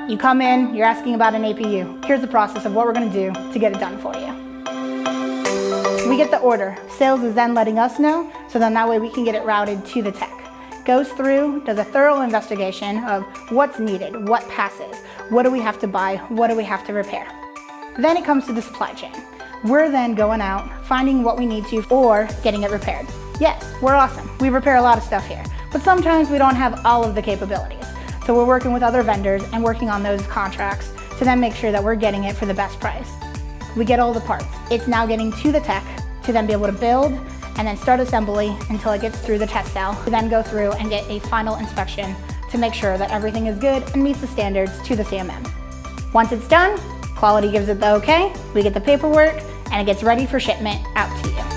You come in, you're asking about an APU. Here's the process of what we're gonna do to get it done for you. We get the order. Sales is then letting us know, so then that way we can get it routed to the tech. Goes through, does a thorough investigation of what's needed, what passes, what do we have to buy, what do we have to repair. Then it comes to the supply chain. We're then going out, finding what we need to, or getting it repaired. Yes, we're awesome. We repair a lot of stuff here, but sometimes we don't have all of the capabilities. So we're working with other vendors and working on those contracts to then make sure that we're getting it for the best price. We get all the parts. It's now getting to the tech to then be able to build and then start assembly until it gets through the test cell, to then go through and get a final inspection to make sure that everything is good and meets the standards to the CMM. Once it's done, quality gives it the okay, we get the paperwork, and it gets ready for shipment out to you.